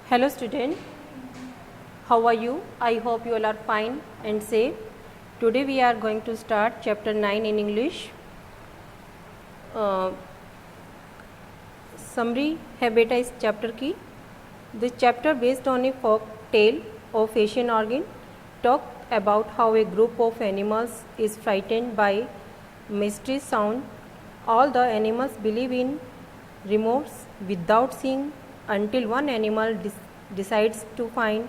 Hello student, how are you? I hope you all are fine and safe. Today we are going to start chapter 9 in English. Summary है बेटा इस chapter की. This chapter based on a folk tale of Asian origin talked about how a group of animals is frightened by mysterious sound. All the animals believe in remorse without seeing until one animal decides to find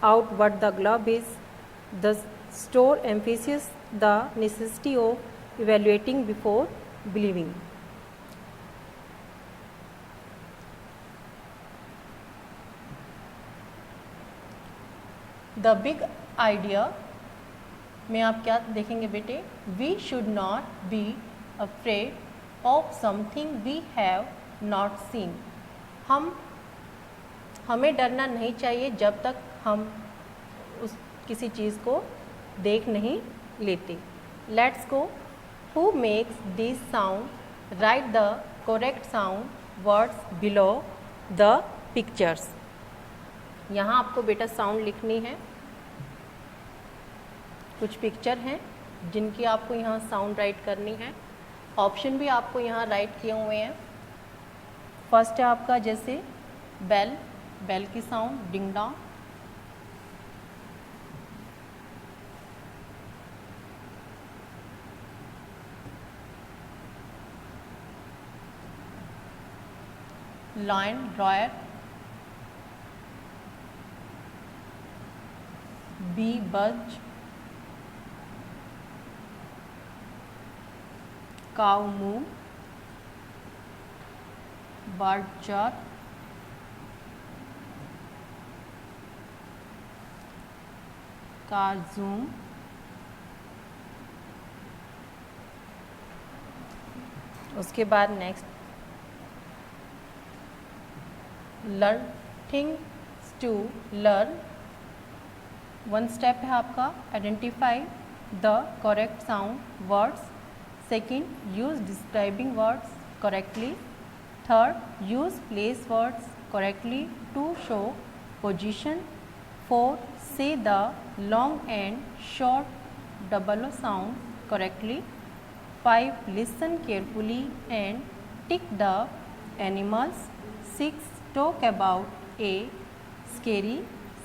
out what the glove is. The story emphasizes the necessity of evaluating before believing. The big idea में आप क्या देखेंगे बेटे? We should not be afraid of something we have not seen. हमें डरना नहीं चाहिए जब तक हम किसी चीज़ को देख नहीं लेते. Let's go. Who makes this sound? Right the correct sound words below the pictures. यहाँ आपको बेटा साउंड लिखनी है. कुछ पिक्चर हैं जिनकी आपको यहाँ साउंड राइट करनी है. ऑप्शन भी आपको यहाँ राइट किए हुए हैं. फर्स्ट है आपका जैसे बेल, बेल की sound ding dong. Lion roar. Bee buzz. Cow moo. Bird chirp. Car zoom. उसके बाद next learn things to learn. One step है आपका identify the correct sound words. Second use describing words correctly. Third use place words correctly to show position. Fourth say the long and short double sound correctly. 5 listen carefully and tick the animals. 6 talk about a scary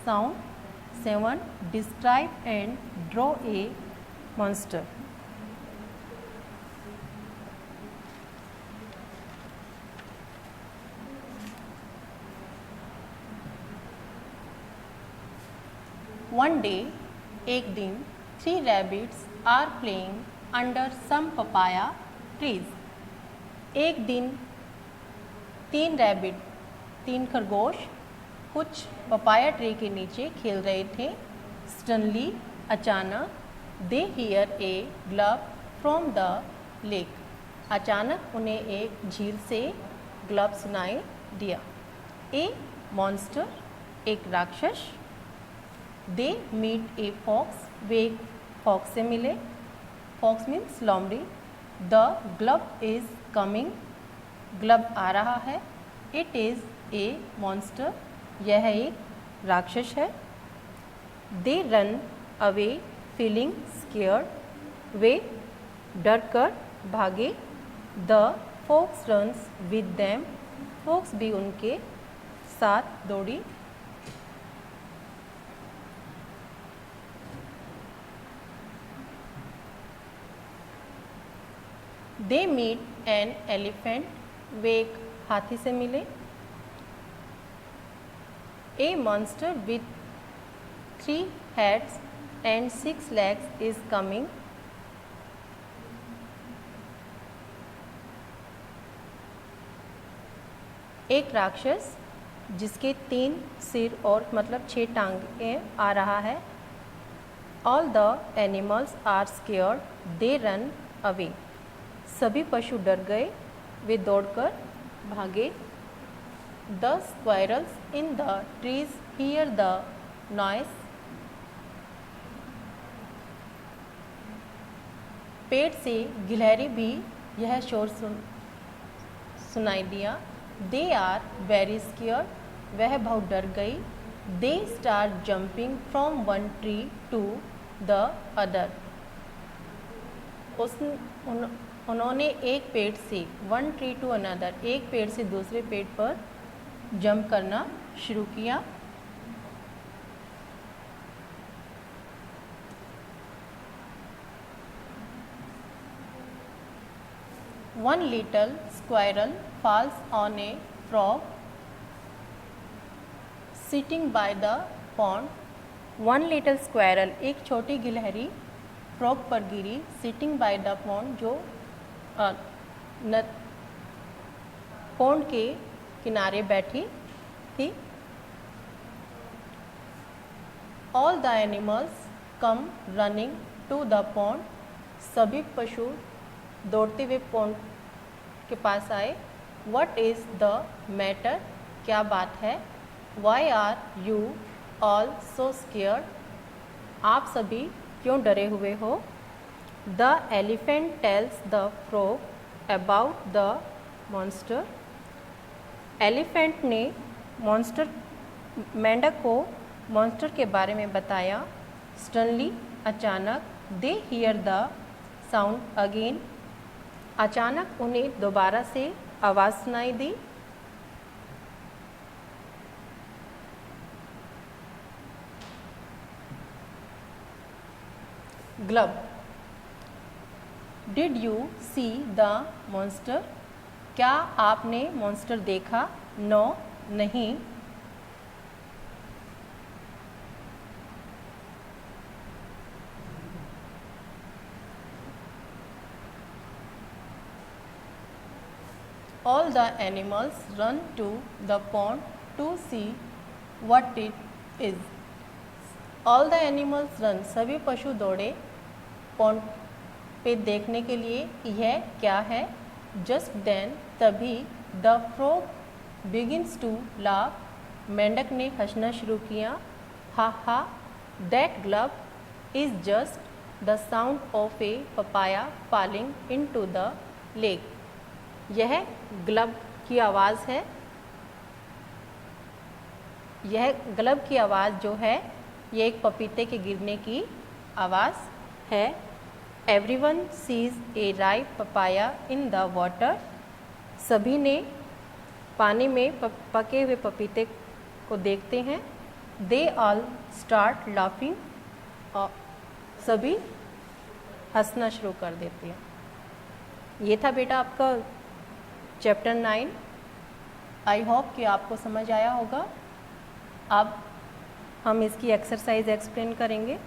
sound. 7 describe and draw a monster. One day, एक दिन, 3 rabbits are playing under some papaya trees. एक दिन 3 rabbit, 3 खरगोश कुछ papaya tree के नीचे खेल रहे थे. Suddenly, अचानक, they hear a glove from the lake. अचानक उन्हें एक झील से ग्लब सुनाई दिया. A monster, एक राक्षस. दे मीट ए फॉक्स, वे एक फॉक्स से मिले. फॉक्स मीन्स लोमड़ी. The glove is coming, glove आ रहा है. इट इज़ ए मॉन्स्टर, यह एक राक्षस है. They run away feeling scared, वे डर कर भागे. The fox runs with them, fox भी उनके साथ दौड़ी. दे मीट एन एलिफेंट, वे एक हाथी से मिले. A monster with 3 heads and 6 legs is coming. एक राक्षस जिसके 3 सिर और मतलब 6 टांगें आ रहा है. All the animals are scared, they run away. सभी पशु डर गए, वे दौड़कर भागे. The squirrels in the trees hear the noise, पेड़ से गिलहरी भी यह शोर सुनाई दिया. दे आर वेरी स्केयर्ड, वह बहुत डर गई। They start jumping from one tree to the other. उन्होंने एक पेड़ से, वन ट्री टू अनदर, एक पेड़ से दूसरे पेड़ पर जंप करना शुरू किया। One little squirrel falls on a frog sitting by the pond. One little squirrel, एक छोटी गिलहरी फ्रॉग पर गिरी। सिटिंग बाय द पॉन्ड, जो पॉन्ड के किनारे बैठी थी। All the animals come running to the pond. सभी पशु दौड़ते हुए पॉन्ड के पास आए। वट इज़ द मैटर, क्या बात है। Why are you all so scared, आप सभी क्यों डरे हुए हो। The elephant tells the frog about the monster. Elephant ने मेंढक को मॉन्स्टर के बारे में बताया। सडनली, अचानक, they hear the sound again, अचानक उन्हें दोबारा से आवाज़ सुनाई दी। Glove, did you see the monster, क्या आपने मॉन्स्टर देखा। नो, नहीं। All the animals run to the pond to see what it is. All the animals run, सभी पशु दौड़े पॉन्ड पे देखने के लिए कि यह क्या है। Just then, तभी the frog begins to laugh, मेंढक ने हंसना शुरू किया। हा हा, that glove is just the sound of a papaya falling into the lake. यह ग्लब की आवाज़ है। यह ग्लब की आवाज़ जो है, ये एक पपीते के गिरने की आवाज़ है। Everyone sees a ripe papaya in the water, सभी ने पानी में पके हुए पपीते को देखते हैं। दे ऑल स्टार्ट लाफिंग, और सभी हंसना शुरू कर देते हैं। ये था बेटा आपका चैप्टर 9। आई होप कि आपको समझ आया होगा। अब हम इसकी एक्सरसाइज एक्सप्लेन करेंगे।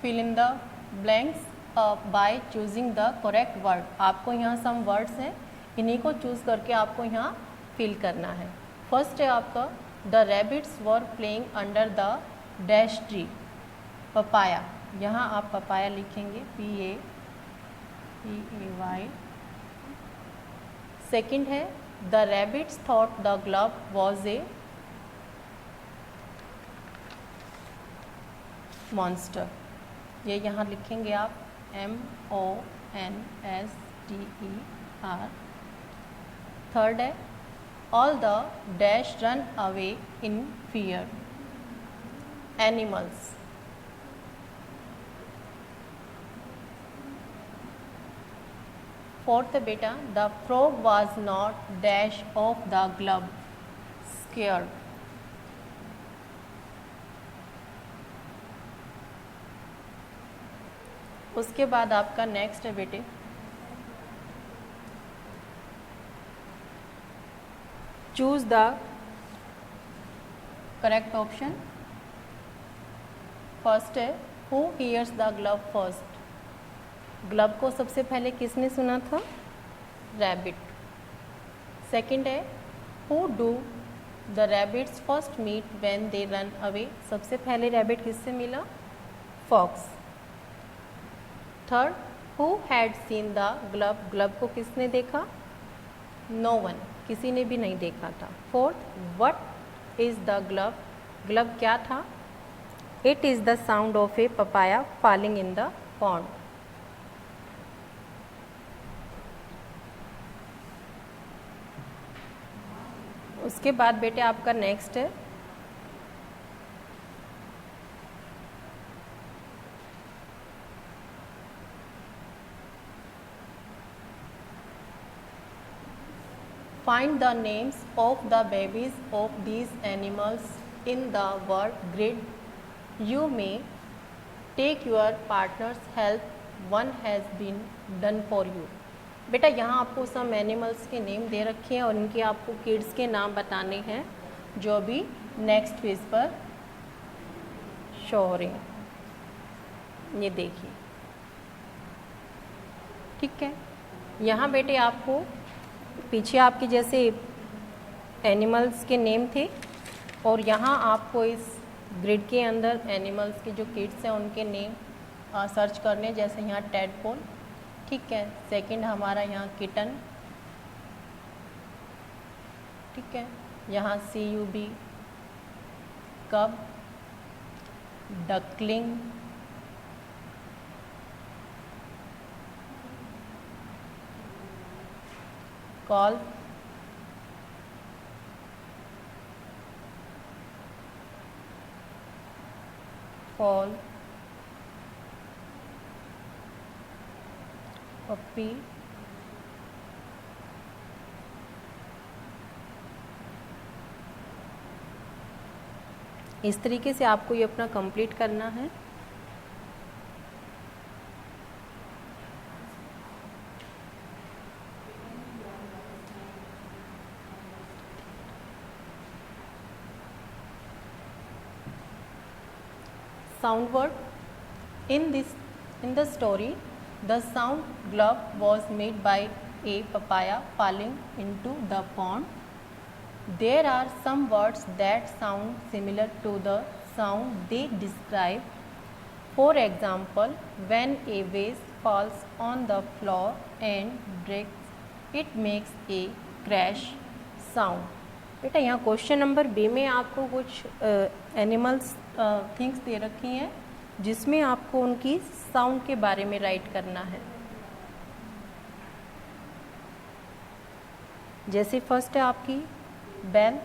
Fill in the blanks by choosing the correct word. आपको यहाँ सम वर्ड्स हैं, इन्हीं को चूज़ करके आपको यहाँ फिल करना है। फर्स्ट है आपका, the rabbits were playing under the dash tree. Papaya, यहाँ आप पपाया लिखेंगे, PAPAY। सेकंड है, the rabbits thought the glove was a monster. ये यहाँ लिखेंगे आप MONSTER। थर्ड है, all the dash run away in fear, animals. Fourth बेटा, the frog was not dash of the glove scared. उसके बाद आपका नेक्स्ट है बेटे, choose the correct option. First है, who hears the glove first. Glove को सबसे पहले किसने सुना था? रैबिट। सेकंड है, who do the rabbits first meet when they run away. सबसे पहले रैबिट किससे मिला? Fox. Third, who had seen the glove. Glove को किसने देखा? नो वन, किसी ने भी नहीं देखा था। Fourth, what is the glove. Glove क्या था? It is the sound of A papaya falling in the pond. उसके बाद बेटे आपका नेक्स्ट है find the names of the babies of these animals in the word grid. You may take your partner's help. One has been done for you. बेटा यहाँ आपको some animals के name दे रखे हैं और इनके आपको किड्स के नाम बताने हैं जो अभी नेक्स्ट पेज पर शो हो रहे हैं। ये देखिए, ठीक है। यहाँ बेटे आपको पीछे आपके जैसे एनिमल्स के नेम थे और यहाँ आपको इस ग्रिड के अंदर एनिमल्स के जो किड्स हैं उनके नेम सर्च करने, जैसे यहाँ टैडपोल, ठीक है। सेकंड हमारा यहाँ किटन, ठीक है। यहाँ CUB कब, डकलिंग, कॉल, फॉल, पप्पी, इस तरीके से आपको ये अपना कंप्लीट करना है। Sound word. In the story, the sound glove was made by a papaya falling into the pond. There are some words that sound similar to the sound they describe. For example, when a vase falls on the floor and breaks, it makes a crash sound. बेटा यहाँ question number B में आपको कुछ animals things they रखी हैं जिसमें आपको उनकी साउंड के बारे में राइट करना है। जैसे फर्स्ट है आपकी बेल,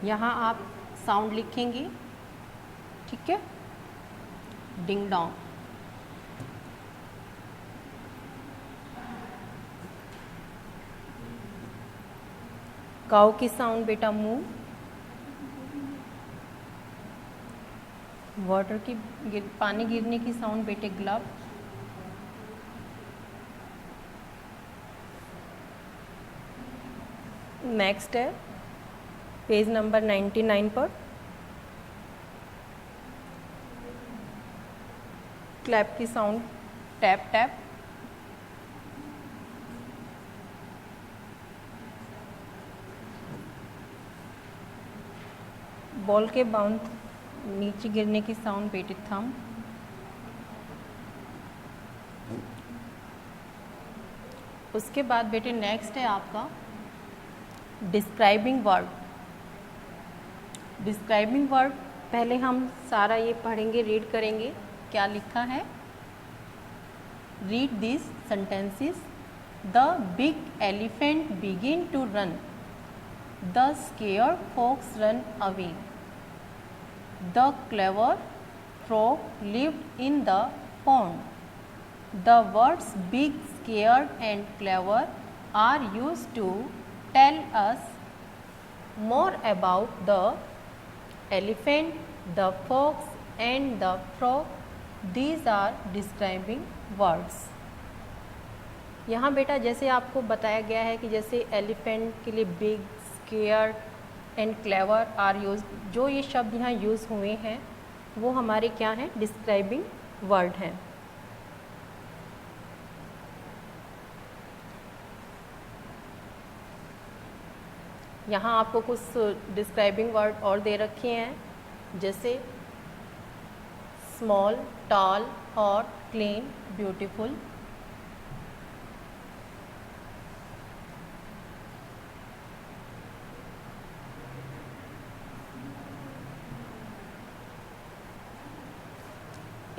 यहाँ आप साउंड लिखेंगी, ठीक है, डिंग डोंग। काऊ की साउंड बेटा मूव, वाटर की पानी गिरने की साउंड बेटे ग्लब, नेक्स्ट है पेज नंबर 99 पर क्लैप की साउंड टैप टैप, बॉल के बाउंस नीचे गिरने की साउंड बेटे थंब, उसके बाद बेटे नेक्स्ट है आपका डिस्क्राइबिंग वर्ड। डिस्क्राइबिंग वर्ड पहले हम सारा ये पढ़ेंगे, रीड करेंगे क्या लिखा है। Read this sentences. The big elephant begin to run, the scared fox run away, the clever frog lived in the pond. The words big, scared and clever are used to tell us more about the elephant, the fox and the frog. These are describing words. यहाँ बेटा जैसे आपको बताया गया है कि जैसे elephant के लिए big, scared and clever are use, जो ये शब्द यहाँ यूज़ हुए हैं वो हमारे क्या हैं, डिस्क्राइबिंग वर्ड हैं। यहाँ आपको कुछ डिस्क्राइबिंग वर्ड और दे रखे हैं जैसे small, tall, hot, clean, beautiful.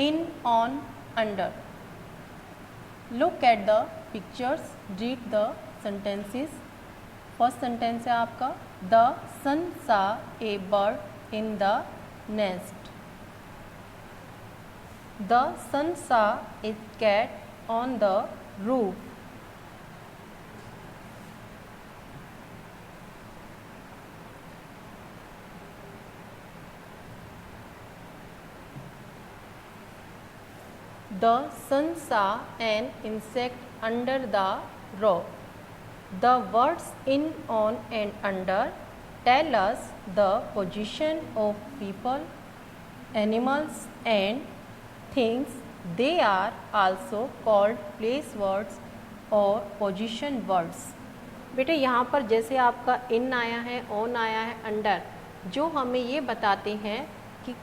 In, on, under. Look at the pictures, read the sentences. First sentence है आपका the sun saw a bird in the nest. The sun saw a cat on the roof. The sun saw an insect under the rock. The words in, on and under tell us the position of people, animals and things. They are also called place words or position words. बेटे यहाँ पर जैसे आपका इन आया है, on आया है, under, जो हमें ये बताते हैं कि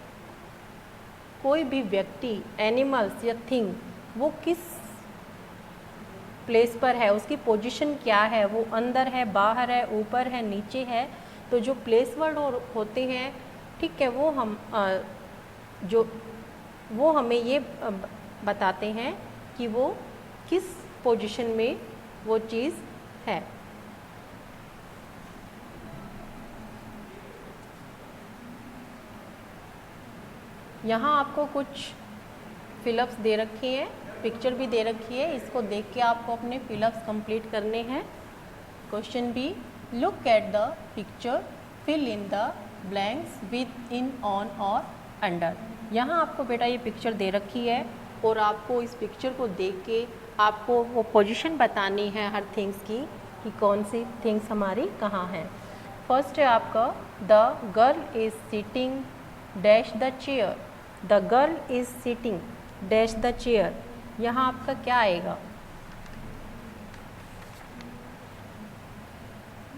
कोई भी व्यक्ति, एनिमल्स या थिंग वो किस प्लेस पर है, उसकी पोजीशन क्या है, वो अंदर है, बाहर है, ऊपर है, नीचे है। तो जो प्लेस वर्ड होते हैं, ठीक है, वो हमें ये बताते हैं कि वो किस पोजीशन में वो चीज़ है। यहाँ आपको कुछ फिलअप्स दे रखी हैं, पिक्चर भी दे रखी है, इसको देख के आपको अपने फिलअप्स कंप्लीट करने हैं। Question B, look at the picture, fill in the blanks with in, on और अंडर। यहाँ आपको बेटा ये पिक्चर दे रखी है और आपको इस पिक्चर को देख के आपको वो पोजीशन बतानी है हर थिंग्स की कि कौन सी थिंग्स हमारी कहाँ हैं। फर्स्ट है आपका the girl is sitting dash the chair. The girl is sitting dash the chair. यहाँ आपका क्या आएगा?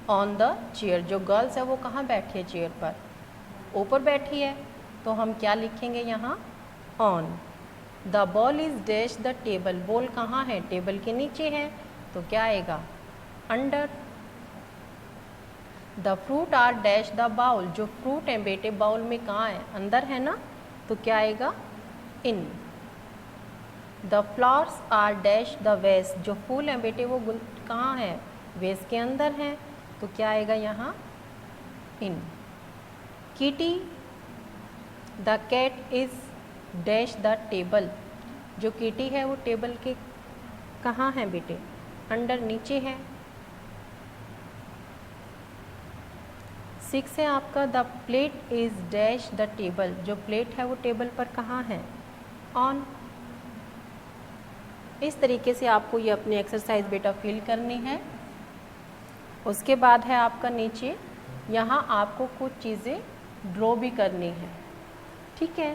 On the chair. जो गर्ल्स है वो कहाँ बैठी है? चेयर पर ऊपर बैठी है, तो हम क्या लिखेंगे यहाँ? On. The ball is dash the table. Ball कहाँ है? टेबल के नीचे है, तो क्या आएगा? Under. The fruit are dash the bowl. जो फ्रूट है बेटे बाउल में कहाँ है? अंदर है ना, तो क्या आएगा? In. The flowers are dash the vase. जो फूल हैं बेटे वो कहाँ है? वेस के अंदर हैं, तो क्या आएगा यहाँ? In. Kitty the cat is dash the table. जो किटी है वो टेबल के कहाँ है बेटे? अंडर, नीचे है। 6 है आपका the plate is dash the table. जो प्लेट है वो टेबल पर कहाँ है? ऑन। इस तरीके से आपको ये अपनी एक्सरसाइज बेटा फिल करनी है। उसके बाद है आपका नीचे, यहाँ आपको कुछ चीज़ें ड्रॉ भी करनी है, ठीक है।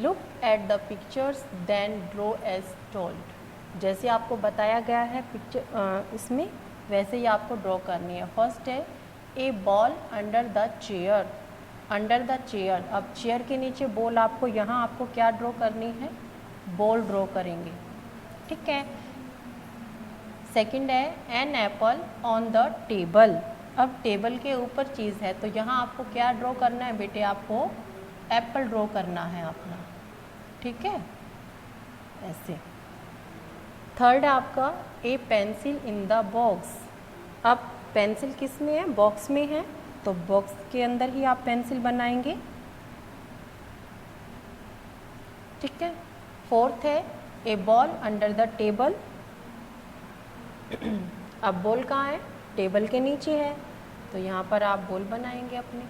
Look at the pictures then draw as told. जैसे आपको बताया गया है पिक्चर इसमें, वैसे ही आपको ड्रॉ करनी है। फर्स्ट है a ball under the chair. Under the chair, अब चेयर के नीचे बॉल, आपको यहाँ आपको क्या ड्रॉ करनी है? बॉल ड्रॉ करेंगे, ठीक है। सेकंड है an apple on the table. अब टेबल के ऊपर चीज़ है, तो यहाँ आपको क्या ड्रॉ करना है बेटे? आपको एप्पल ड्रॉ करना है अपना, ठीक है, ऐसे। थर्ड है आपका ए पेंसिल इन द बॉक्स। अब पेंसिल किस में है? बॉक्स में है, तो बॉक्स के अंदर ही आप पेंसिल बनाएंगे, ठीक है। फोर्थ है a ball under the table. अब बॉल कहाँ है? टेबल के नीचे है, तो यहाँ पर आप बॉल बनाएंगे अपने।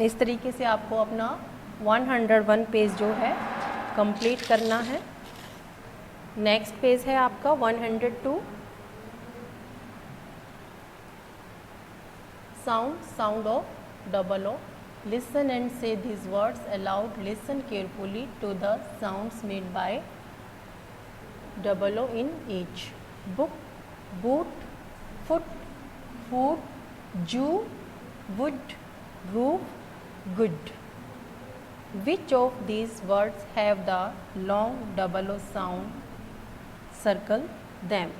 इस तरीके से आपको अपना 101 पेज जो है कंप्लीट करना है। नेक्स्ट पेज है आपका 102। Sound of double O. Listen and say these words aloud. Listen carefully to the sounds made by double O in each. Book, boot, foot, food, Jew, wood, roof, good. Which of these words have the long double O sound? Circle them.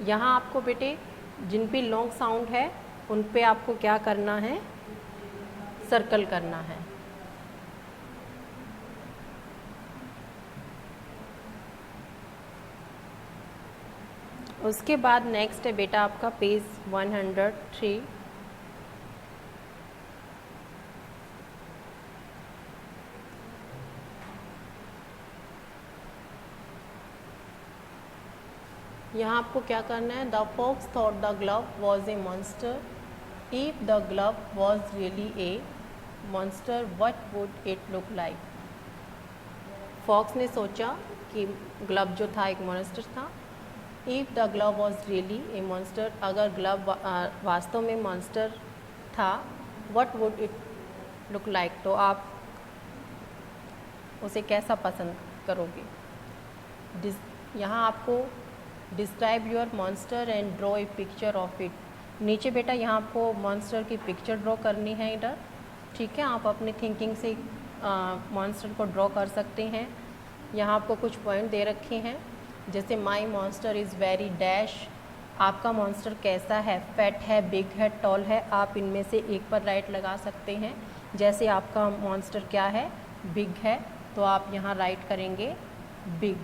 यहाँ आपको बेटे जिन पे long sound है उन पे आपको क्या करना है? सर्कल करना है। उसके बाद नेक्स्ट है बेटा आपका पेज 103। यहाँ आपको क्या करना है, the fox thought the glove was a monster, if the glove was really a monster what would it look like. फॉक्स ने सोचा कि ग्लव जो था एक मॉन्स्टर था। If the glove was really a monster, अगर ग्लव वास्तव में मॉन्स्टर था, what would it look like, तो आप उसे कैसा पसंद करोगे। यहाँ आपको describe your monster and draw a picture of it. नीचे बेटा यहाँ आपको मॉन्स्टर की पिक्चर ड्रॉ करनी है इधर, ठीक है। आप अपनी थिंकिंग से मॉन्स्टर को ड्रॉ कर सकते हैं। यहाँ आपको कुछ पॉइंट दे रखे हैं, जैसे माई मॉन्स्टर इज़ वेरी डैश, आपका मॉन्स्टर कैसा है, फैट है, बिग है, टॉल है। आप इनमें से एक पर राइट लगा सकते हैं। जैसे आपका मॉन्स्टर क्या है, बिग है, तो आप यहाँ राइट करेंगे बिग।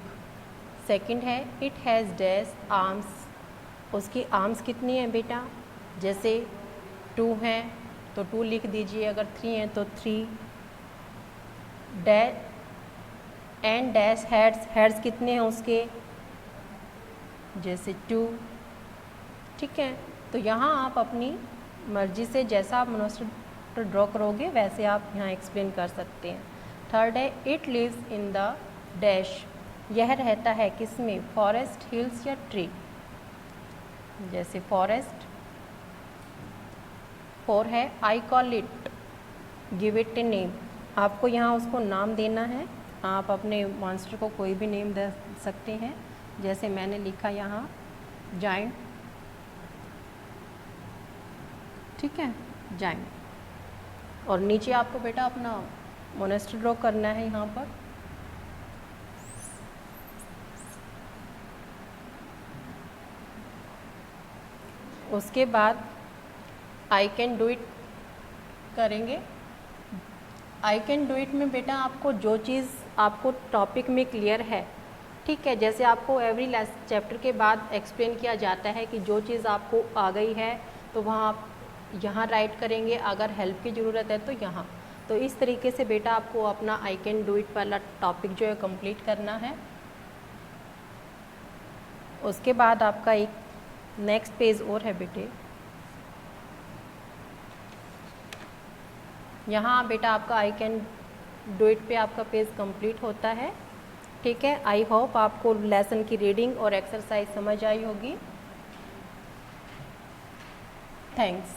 सेकंड है इट हैज़ डैश आर्म्स, उसकी आर्म्स कितनी है बेटा, जैसे 2 हैं तो 2 लिख दीजिए, अगर 3 हैं तो 3। Dash and dash heads, heads कितने हैं उसके, जैसे 2, ठीक है। तो यहाँ आप अपनी मर्जी से जैसा आप मॉन्स्टर ड्रॉ करोगे वैसे आप यहाँ एक्सप्लेन कर सकते हैं। थर्ड है it lives in the dash, यह रहता है किसमें, फॉरेस्ट, हिल्स या ट्री, जैसे फॉरेस्ट। 4 है I call it, give it a name, आपको यहाँ उसको नाम देना है। आप अपने मॉन्स्टर को कोई भी नेम दे सकते हैं, जैसे मैंने लिखा यहाँ जाइंट, ठीक है, जाइंट। और नीचे आपको बेटा अपना मॉन्स्टर ड्रॉ करना है यहाँ पर। उसके बाद आई कैन डू इट करेंगे। आई कैन डू इट में बेटा आपको जो चीज़ आपको टॉपिक में क्लियर है, ठीक है, जैसे आपको एवरी चैप्टर के बाद एक्सप्लेन किया जाता है कि जो चीज़ आपको आ गई है तो वहाँ आप यहाँ राइट करेंगे, अगर हेल्प की ज़रूरत है तो यहाँ। तो इस तरीके से बेटा आपको अपना आई कैन डू इट वाला टॉपिक जो है कंप्लीट करना है। उसके बाद आपका एक नेक्स्ट पेज और है बेटे, यहाँ बेटा आपका आई कैन डू इट पे आपका पेज कंप्लीट होता है, ठीक है। आई होप आपको लेसन की रीडिंग और एक्सरसाइज समझ आई होगी। थैंक्स।